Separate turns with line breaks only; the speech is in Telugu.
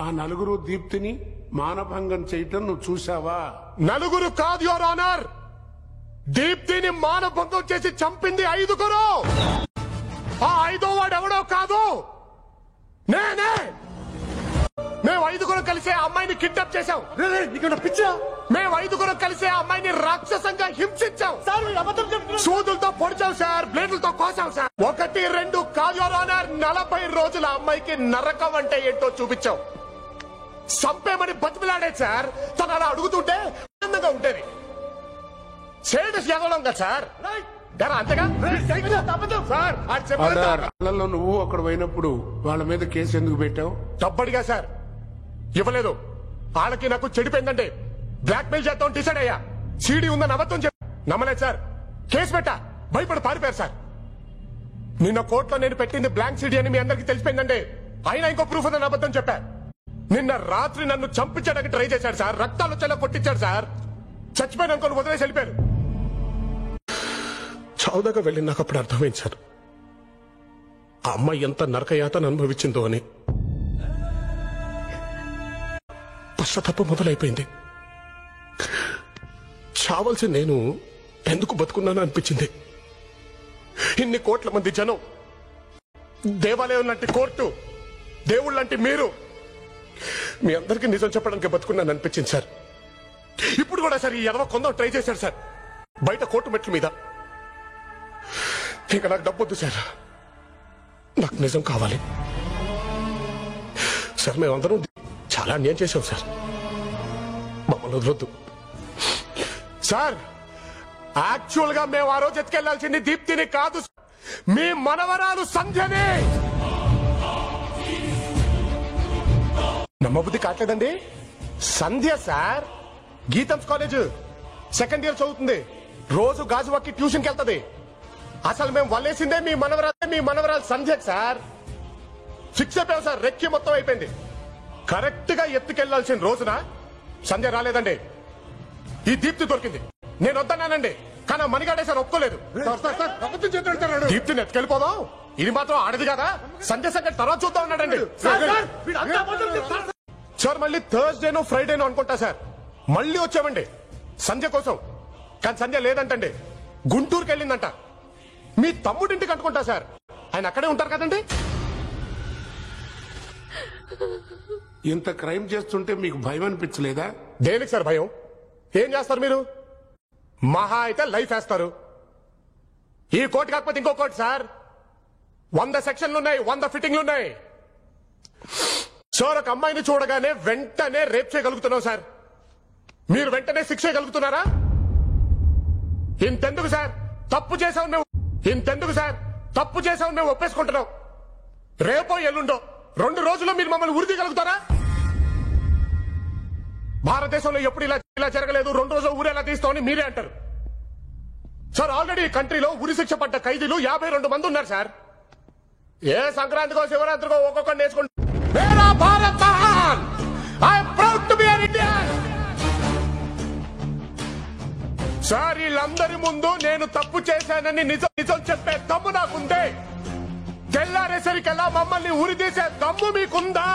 ఆ నలుగురు దీప్తిని మానభంగం చేయటం నువ్వు చూసావా?
నలుగురు కాదు యువర్ ఆనర్, దీప్తిని మానభంగం చేసి చంపింది 5గురు. ఆ 5వ వాడు ఎవడో కాదు, నేనే. మేము 5గురు కలిసి ఆ అమ్మాయిని కిడ్నాప్ చేశాం.
పిచ్చా?
మేము 5గురు కలిసి ఆ అమ్మాయిని రాక్షసంగా హింసించాం. సూదులతో పొడిచాం సార్, బ్లేడ్లతో కోసాం సార్. 1, 2 కాదు యువర్ ఆనర్, 40 రోజుల అమ్మాయికి నరకం అంటే ఏంటో చూపించాం. సంపేమని బతిమిలాడేది సార్. తను అలా అడుగుతుంటే ఆనందంగా ఉండేది. సేడస్ ఎదవడం కదా సార్, అంతేగా సార్.
వాళ్ళలో నువ్వు అక్కడ పోయినప్పుడు వాళ్ళ మీద కేసు ఎందుకు పెట్టావు?
డబ్బడిగా సార్, ఇవ్వలేదు. వాళ్ళకి నాకు చెడిపోయిందంటే బ్లాక్ మెయిల్ చేద్దాం డిసైడ్ అయ్యా. సీడీ ఉందని అబద్ధం చెప్పి నమ్మలేదు సార్. కేసు పెట్టా, భయపడి పారిపోయారు సార్. నిన్న కోర్టులో నేను పెట్టింది బ్లాంక్ సీడీ అని మీ అందరికి తెలిసిపోయిందంటే అయినా ఇంకో ప్రూఫ్ ఉందని అబద్ధం చెప్పా. నిన్న రాత్రి నన్ను చంపించడానికి ట్రై చేశాడు సార్. రక్తాలు వచ్చేలా కొట్టించాడు సార్. చచ్చిపోయిన అనుకోని వదిలేసి వెళ్ళిపోయారు. చౌదగా వెళ్ళి నాకు అప్పుడు అర్థమైంది సార్, ఆ అమ్మాయి ఎంత నరకయాతను అనుభవించిందో అని. పశ్చాత్తాపం మొదలైపోయింది. చావలసి నేను ఎందుకు బతుకున్నాను అనిపించింది. ఇన్ని కోట్ల మంది జనం, దేవాలయం లాంటి కోర్టు, దేవుళ్ళ లాంటి మీరు, మీ అందరికీ నిజం చెప్పడానికి బతుకున్నాను అనిపించింది సార్. ఇప్పుడు కూడా సార్ ఈ ఎదవ కొందాం ట్రై చేశాడు సార్, బయట కోర్టు మెట్ల మీద. ఇంకా నాకు డబ్బొద్దు సార్, నాకు నిజం కావాలి సార్. మేమందరం చాలా అన్యాయం చేశాం సార్, మమ్మల్ని వదలొద్దు సార్. యాక్చువల్ గా మేము ఆ రోజు ఎత్తుకెళ్లాల్సింది దీప్తిని కాదు, మీ మనవరాలు సంధ్యని. నమ్మబుద్ధి కావట్లేదండి. సంధ్య సార్ గీతంస్ కాలేజ్ 2nd ఇయర్ చదువుతుంది. రోజు గాజువాకి ట్యూషన్కి వెళ్తుంది. అసలు మేము వల్లేసిందే మీ మనవరాలు సంధ్య సార్. ఫిక్స్ అయిపోయాం సార్, రెక్కి మొత్తం అయిపోయింది. కరెక్ట్ గా ఎత్తుకెళ్లాల్సిన రోజున సంధ్య రాలేదండి, ఈ దీప్తి దొరికింది. నేను వద్దన్నానండి, కానీ మణిగాడే సార్ ఒప్పుకోలేదు. దీప్తిని ఎత్తుకెళ్ళిపోదాం, ఇది మాత్రం ఆడది కదా, సంధ్య సంగతి తర్వాత చూద్దాం అన్నాడండి సార్. మళ్ళీ థర్స్డేనో ఫ్రైడేనో అనుకుంటా సార్ మళ్ళీ వచ్చామండి సంధ్య కోసం. కానీ సంధ్య లేదంటండి, గుంటూరుకి వెళ్ళిందంట. మీ తమ్ముడింటికి అనుకుంటా సార్, ఆయన అక్కడే ఉంటారు కదండి.
ఇంత క్రైమ్ చేస్తుంటే మీకు భయం అనిపించలేదా?
దేనికి సార్ భయం? ఏం చేస్తారు మీరు? మహా అయితే లైఫ్ వేస్తారు. ఈ కోర్టు కాకపోతే ఇంకో కోర్టు సార్. 100 సెక్షన్లు ఉన్నాయి, 100 ఫిట్టింగ్లు ఉన్నాయి సార్. ఒక అమ్మాయిని చూడగానే వెంటనే రేప్ చేయగలుగుతున్నాం సార్. మీరు వెంటనే శిక్ష చేయగలుగుతున్నారా? ఇంతెందుకు సార్ తప్పు చేసావు మేము, ఇంతెందుకు సార్ తప్పు చేసావు మేము ఒప్పేసుకుంటున్నాం. రేపో ఎల్లుండో 2 రోజుల్లో మీరు మమ్మల్ని ఉరిదీయగలుగుతారా? భారతదేశంలో ఎప్పుడు ఇలా జరగలేదు. 2 రోజులు ఊరు ఎలా తీస్తామని మీరే అంటారు సార్. ఆల్రెడీ కంట్రీలో ఉరి శిక్ష పడ్డ ఖైదీలు 52 మంది ఉన్నారు సార్. ఏ సంక్రాంతికో శివరాత్రికో ఒక్కొక్కటి నేర్చుకుంటారు. సార్ వీళ్ళందరి ముందు నేను తప్పు చేశానని నిజం చెప్పే దమ్ము నాకుందే. తెల్లారేసరికల్లా మమ్మల్ని ఉరిదీసే దమ్ము మీకుందా?